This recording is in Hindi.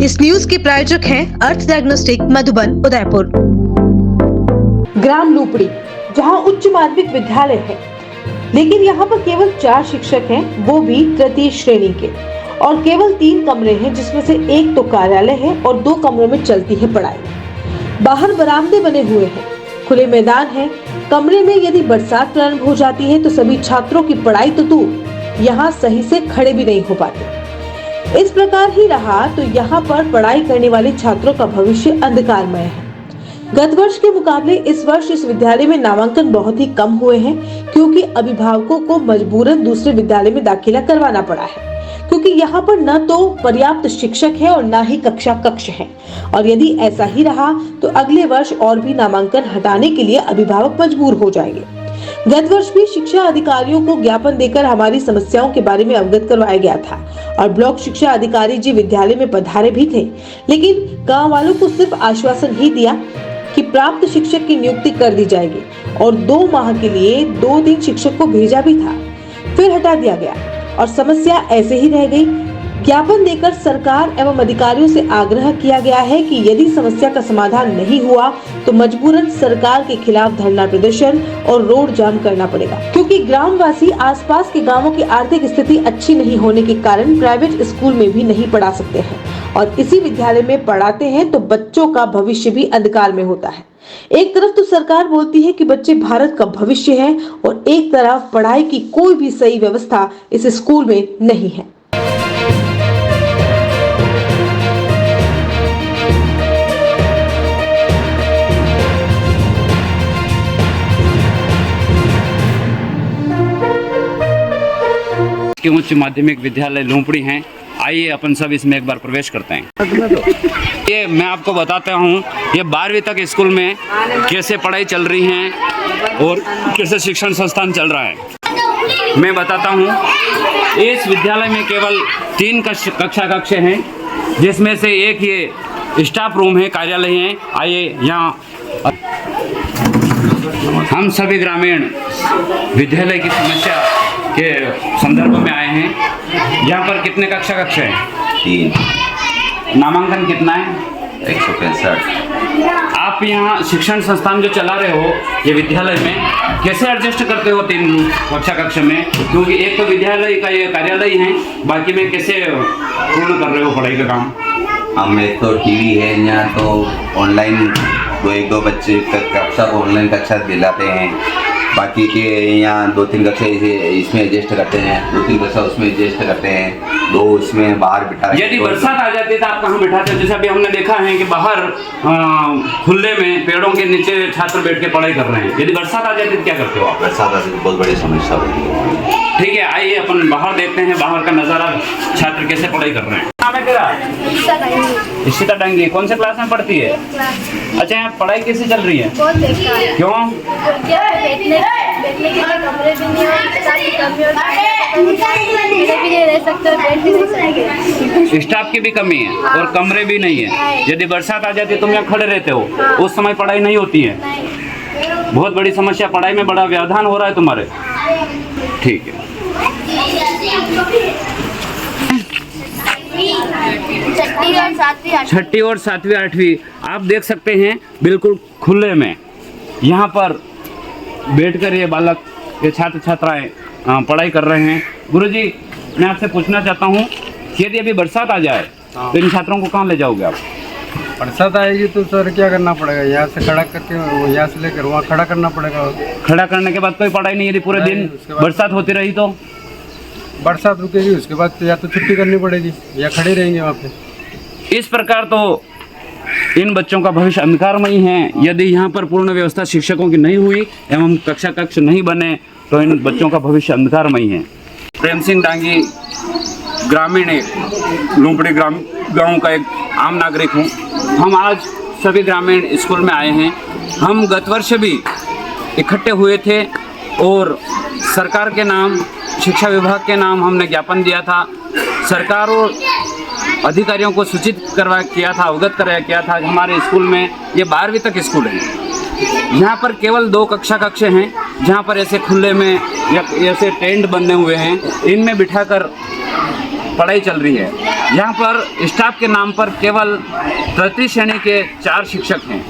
इस न्यूज के प्रायोजक हैं अर्थ डायग्नोस्टिक मधुबन उदयपुर। ग्राम लूपड़ी जहां उच्च माध्यमिक विद्यालय है, लेकिन यहां पर केवल 4 शिक्षक हैं, वो भी तृतीय श्रेणी के, और केवल 3 कमरे हैं, जिसमें से एक तो कार्यालय है और 2 कमरों में चलती है पढ़ाई। बाहर बरामदे बने हुए हैं, खुले मैदान है। कमरे में यदि बरसात प्रारंभ हो जाती है तो सभी छात्रों की पढ़ाई तो दूर, यहाँ सही से खड़े भी नहीं हो पाते। इस प्रकार ही रहा तो यहाँ पर पढ़ाई करने वाले छात्रों का भविष्य अंधकारमय है। गत वर्ष के मुकाबले इस वर्ष इस विद्यालय में नामांकन बहुत ही कम हुए हैं, क्योंकि अभिभावकों को मजबूरन दूसरे विद्यालय में दाखिला करवाना पड़ा है, क्योंकि यहाँ पर न तो पर्याप्त शिक्षक है और न ही कक्षा कक्ष है। और यदि ऐसा ही रहा तो अगले वर्ष और भी नामांकन हटाने के लिए अभिभावक मजबूर हो जाएंगे। गत वर्ष भी शिक्षा अधिकारियों को ज्ञापन देकर हमारी समस्याओं के बारे में अवगत करवाया गया था और ब्लॉक शिक्षा अधिकारी जी विद्यालय में पधारे भी थे, लेकिन गाँव वालों को सिर्फ आश्वासन ही दिया कि प्राप्त शिक्षक की नियुक्ति कर दी जाएगी, और 2 माह के लिए 2-3 शिक्षक को भेजा भी था, फिर हटा दिया गया और समस्या ऐसे ही रह गई। ज्ञापन देकर सरकार एवं अधिकारियों से आग्रह किया गया है कि यदि समस्या का समाधान नहीं हुआ तो मजबूरन सरकार के खिलाफ धरना प्रदर्शन और रोड जाम करना पड़ेगा, क्योंकि ग्रामवासी आसपास के गांवों की आर्थिक स्थिति अच्छी नहीं होने के कारण प्राइवेट स्कूल में भी नहीं पढ़ा सकते हैं, और इसी विद्यालय में पढ़ाते हैं तो बच्चों का भविष्य भी अंधकार में होता है। एक तरफ तो सरकार बोलती है कि बच्चे भारत का भविष्य हैं, और एक तरफ पढ़ाई की कोई भी सही व्यवस्था इस स्कूल में नहीं है। उच्च माध्यमिक विद्यालय लूपड़ी हैं। आइए अपन सब इसमें एक बार प्रवेश करते हैं। ये मैं आपको बताता हूँ, ये 12वीं तक स्कूल में कैसे पढ़ाई चल रही है और कैसे शिक्षण संस्थान चल रहा है मैं बताता हूँ। इस विद्यालय में केवल 3 कक्षा कक्ष हैं, जिसमें से एक ये स्टाफ रूम है, कार्यालय है। आइए यहाँ हम सभी ग्रामीण विद्यालय की समस्या के संदर्भ में आए हैं। यहाँ पर कितने कक्षा कक्ष हैं? 3। नामांकन कितना है? 165। आप यहाँ शिक्षण संस्थान जो चला रहे हो ये विद्यालय में, कैसे एडजस्ट करते हो 3 कक्षा कक्ष में? क्योंकि एक तो विद्यालय का ये कार्यालय है, बाकी में कैसे पूर्ण कर रहे हो पढ़ाई का काम? हम एक तो टीवी है, यहाँ तो ऑनलाइन 1-2 बच्चे कक्षा को ऑनलाइन कक्षा दिलाते हैं, बाकी के यहाँ 2-3 कक्षा इसमें एडजस्ट करते हैं, 2-3 कक्षा उसमें एडजस्ट करते हैं, 2 उसमें बाहर बिठा। यदि बरसात आ जाती तो आप कहाँ बिठाते हो? जैसे अभी हमने देखा है कि बाहर खुले में पेड़ों के नीचे छात्र बैठ के पढ़ाई कर रहे हैं। यदि बरसात आ जाती तो क्या करते हो आप? बरसात आती तो बहुत बड़ी समस्या होती है। ठीक है, आइए अपन बाहर देखते हैं, बाहर का नज़ारा, छात्र कैसे पढ़ाई कर रहे हैं। नाम है तेरा? इशिता डांगी। कौन से क्लास में पढ़ती है? अच्छा, यहाँ पढ़ाई कैसी चल रही है? बहुत बेकार है। क्यों? बैठने के लिए कमरे भी नहीं और भी नहीं रह सकते और बैठ भी नहीं सकते। स्टाफ की भी कमी है और कमरे भी नहीं है। यदि बरसात आ जाती है तुम यहाँ खड़े रहते हो, उस समय पढ़ाई नहीं होती है। बहुत बड़ी समस्या, पढ़ाई में बड़ा व्यवधान हो रहा है तुम्हारे। ठीक है। 6ठी और 7वीं 8वीं आप देख सकते हैं बिल्कुल खुले में, यहाँ पर बैठकर ये बालक, ये छात्र छात्राएं पढ़ाई कर रहे हैं। गुरुजी, मैं आपसे पूछना चाहता हूँ कि यदि अभी बरसात आ जाए तो इन छात्रों को कहाँ ले जाओगे आप? बरसात आएगी तो सर क्या करना पड़ेगा? यहाँ से खड़ा करके यहाँ से लेकर वहाँ खड़ा करना पड़ेगा। खड़ा करने के बाद कोई पढ़ाई नहीं, यदि पूरे दिन बरसात होती रही तो? बरसात रुकेगी, उसके बाद तो या तो छुट्टी करनी पड़ेगी या खड़े रहेंगे वहाँ पे। इस प्रकार तो इन बच्चों का भविष्य अंधकारमयी है। यदि यहाँ पर पूर्ण व्यवस्था शिक्षकों की नहीं हुई एवं कक्षा कक्ष नहीं बने तो इन बच्चों का भविष्य अंधकारमयी है। प्रेम सिंह डांगी, ग्रामीण लूपड़ी गांव का एक आम नागरिक हूँ। हम आज सभी ग्रामीण स्कूल में आए हैं। हम गत वर्ष भी इकट्ठे हुए थे और सरकार के नाम, शिक्षा विभाग के नाम हमने ज्ञापन दिया था। सरकार और अधिकारियों को सूचित किया था, अवगत कराया किया था। हमारे स्कूल में ये 12वीं तक स्कूल है, यहाँ पर केवल 2 कक्षा कक्ष हैं, जहाँ पर ऐसे खुले में या ऐसे टेंट बने हुए हैं, इनमें बिठाकर पढ़ाई चल रही है। यहाँ पर स्टाफ के नाम पर केवल तृतीय श्रेणी के 4 शिक्षक हैं।